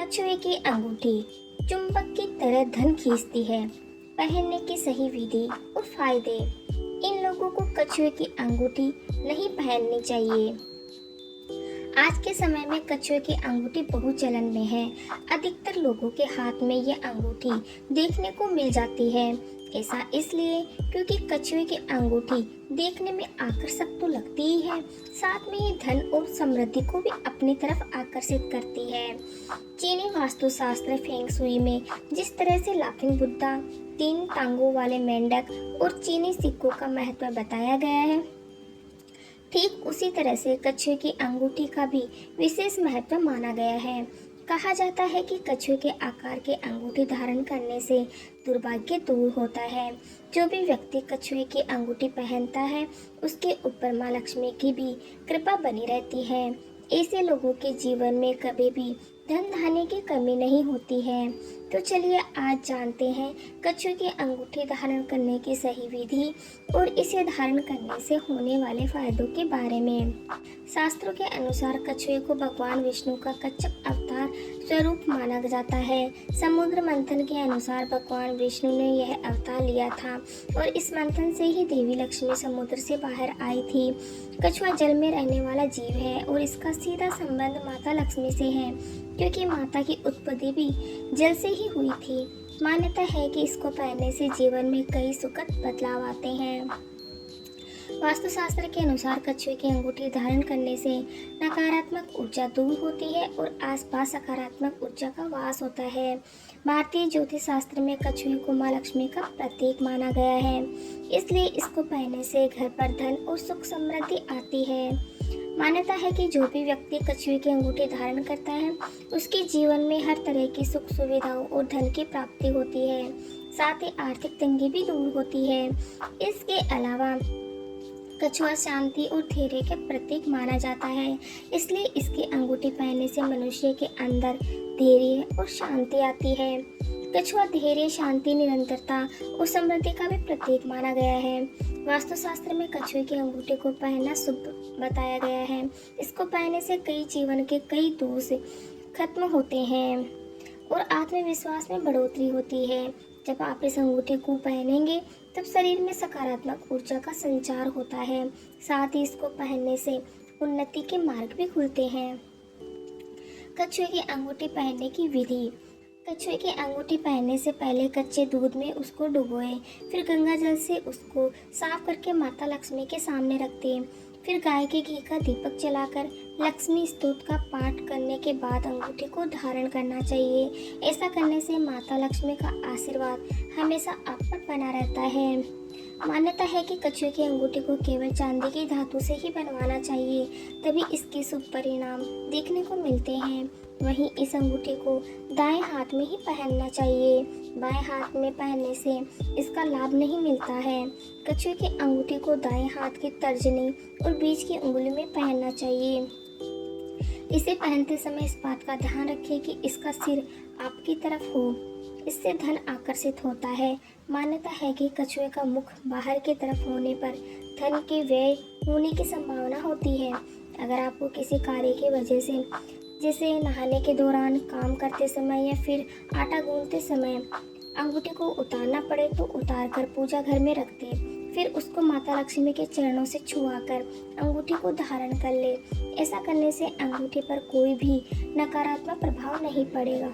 कछुए की अंगूठी चुंबक की तरह धन खींचती है। पहनने की सही विधि और फायदे। इन लोगों को कछुए की अंगूठी नहीं पहननी चाहिए। आज के समय में कछुए की अंगूठी बहुत चलन में है। अधिकतर लोगों के हाथ में ये अंगूठी देखने को मिल जाती है। ऐसा इसलिए क्योंकि कछुए की अंगूठी देखने में आकर्षक तो लगती ही है, साथ में ये धन और समृद्धि को भी अपनी तरफ आकर्षित करती है। चीनी वास्तुशास्त्र फेंग शुई में जिस तरह से लाफिंग बुद्धा, 3 टांगों वाले मेंढक और चीनी सिक्कों का महत्व बताया गया है, ठीक उसी तरह से कछुए की अंगूठी का भी विशेष महत्व माना गया है। कहा जाता है कि कछुए के आकार के अंगूठी धारण करने से दुर्भाग्य दूर होता है। जो भी व्यक्ति कछुए की अंगूठी पहनता है उसके ऊपर माँ लक्ष्मी की भी कृपा बनी रहती है। ऐसे लोगों के जीवन में कभी भी धन धान्य की कमी नहीं होती है। तो चलिए आज जानते हैं कछुए की अंगूठी धारण करने की सही विधि और इसे धारण करने से होने वाले फायदों के बारे में। शास्त्रों के अनुसार कछुए को भगवान विष्णु का कच्छप अवतार स्वरूप माना जाता है। समुद्र मंथन के अनुसार भगवान विष्णु ने यह अवतार लिया था और इस मंथन से ही देवी लक्ष्मी समुद्र से बाहर आई थी। कछुआ जल में रहने वाला जीव है और इसका सीधा संबंध माता लक्ष्मी से है, क्योंकि माता की उत्पत्ति भी जल से ही हुई थी। मान्यता है कि इसको पहनने से जीवन में कई सुखद बदलाव आते हैं। वास्तुशास्त्र के अनुसार कछुए की अंगूठी धारण करने से नकारात्मक ऊर्जा दूर होती है और आसपास सकारात्मक ऊर्जा का वास होता है। भारतीय ज्योतिष शास्त्र में कछुए को माँ लक्ष्मी का प्रतीक माना गया है, इसलिए इसको पहनने से घर पर धन और सुख समृद्धि आती है। मान्यता है कि जो भी व्यक्ति कछुए की अंगूठी धारण करता है उसके जीवन में हर तरह की सुख सुविधाओं और धन की प्राप्ति होती है, साथ ही आर्थिक तंगी भी दूर होती है। इसके अलावा कछुआ शांति और धैर्य के प्रतीक माना जाता है, इसलिए इसकी अंगूठी पहनने से मनुष्य के अंदर धैर्य और शांति आती है। कछुआ धैर्य, शांति, निरंतरता और समृद्धि का भी प्रतीक माना गया है। वास्तुशास्त्र में कछुए की अंगूठी को पहनना शुभ बताया गया है। इसको पहनने से कई जीवन के कई दोष खत्म होते हैं और आत्मविश्वास में बढ़ोतरी होती है। जब आप इस अंगूठी को पहनेंगे तब शरीर में सकारात्मक ऊर्जा का संचार होता है, साथ ही इसको पहनने से उन्नति के मार्ग भी खुलते हैं। कछुए की अंगूठी पहनने की विधि। कछुए की अंगूठी पहनने से पहले कच्चे दूध में उसको डुबोए, फिर गंगा जल से उसको साफ करके माता लक्ष्मी के सामने रख दें। फिर गाय के घी का दीपक जलाकर लक्ष्मी स्तोत्र का पाठ करने के बाद अंगूठी को धारण करना चाहिए। ऐसा करने से माता लक्ष्मी का आशीर्वाद हमेशा आप पर बना रहता है। मान्यता है कि कछुए की अंगूठी को केवल चांदी की धातु से ही बनवाना चाहिए, तभी इसके शुभ परिणाम देखने को मिलते हैं। वहीं इस अंगूठी को दाएं हाथ में ही पहनना चाहिए, बाएं हाथ में पहनने से इसका लाभ नहीं मिलता है। कछुए की अंगूठी को दाएं हाथ की तर्जनी और बीच की उंगली में पहनना चाहिए। इसे पहनते समय इस बात का ध्यान रखें कि इसका सिर आपकी तरफ हो, इससे धन आकर्षित होता है। मान्यता है कि कछुए का मुख बाहर की तरफ होने पर धन के व्यय होने की संभावना होती है। अगर आपको किसी कार्य की वजह से, जैसे नहाने के दौरान, काम करते समय या फिर आटा गूंथते समय अंगूठी को उतारना पड़े तो उतार कर पूजा घर में रख दें, फिर उसको माता लक्ष्मी के चरणों से छुआकर अंगूठी को धारण कर ले। ऐसा करने से अंगूठी पर कोई भी नकारात्मक प्रभाव नहीं पड़ेगा।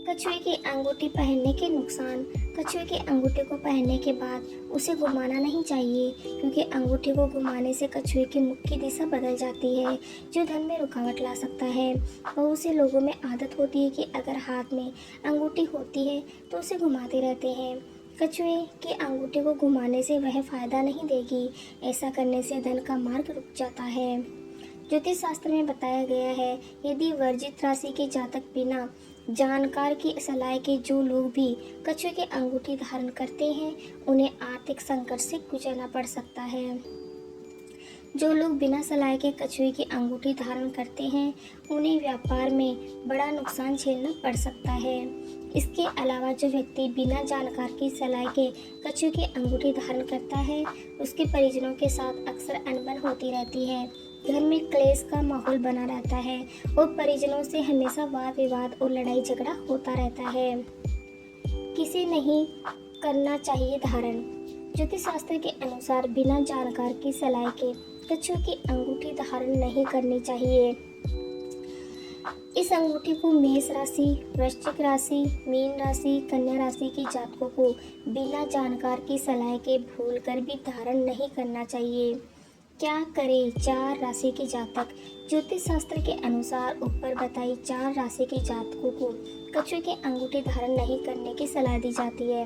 कछुए की अंगूठी पहनने के नुकसान। कछुए की अंगूठी को पहनने के बाद उसे घुमाना नहीं चाहिए, क्योंकि अंगूठी को घुमाने से कछुए के मुख की दिशा बदल जाती है, जो धन में रुकावट ला सकता है। बहुत से लोगों में आदत होती है कि अगर हाथ में अंगूठी होती है तो उसे घुमाते रहते हैं। कछुए की अंगूठी को घुमाने से वह फायदा नहीं देगी। ऐसा करने से धन का मार्ग रुक जाता है। ज्योतिष शास्त्र में बताया गया है, यदि वर्जित राशि के जातक बिना जानकार की सलाह के जो लोग भी कछुए की अंगूठी धारण करते हैं उन्हें आर्थिक संकट से गुजरना पड़ सकता है। जो लोग बिना सलाह के कछुए की अंगूठी धारण करते हैं उन्हें व्यापार में बड़ा नुकसान झेलना पड़ सकता है। इसके अलावा जो व्यक्ति बिना जानकार की सलाह के कछुए की अंगूठी धारण करता है उसके परिजनों के साथ अक्सर अनबन होती रहती है। घर में क्लेश का माहौल बना रहता है और परिजनों से हमेशा वाद विवाद और लड़ाई झगड़ा होता रहता है। किसे नहीं करना चाहिए धारण। ज्योतिष शास्त्र के अनुसार बिना जानकार की सलाह के कछुए की अंगूठी धारण नहीं करनी चाहिए। इस अंगूठी को मेष राशि, वृश्चिक राशि, मीन राशि, कन्या राशि के जातकों को बिना जानकार की सलाह के भूलकर भी धारण नहीं करना चाहिए। क्या करें 4 राशि के जातक। ज्योतिष शास्त्र के अनुसार ऊपर बताई 4 राशि के जातकों को कछुए की अंगूठी धारण नहीं करने की सलाह दी जाती है,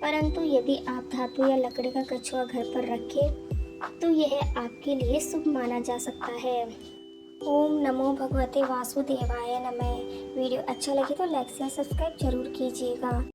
परंतु यदि आप धातु या लकड़ी का कछुआ घर पर रखें तो यह आपके लिए शुभ माना जा सकता है। ओम नमो भगवते वासुदेवाय नमः। वीडियो अच्छा लगे तो लाइक से सब्सक्राइब जरूर कीजिएगा।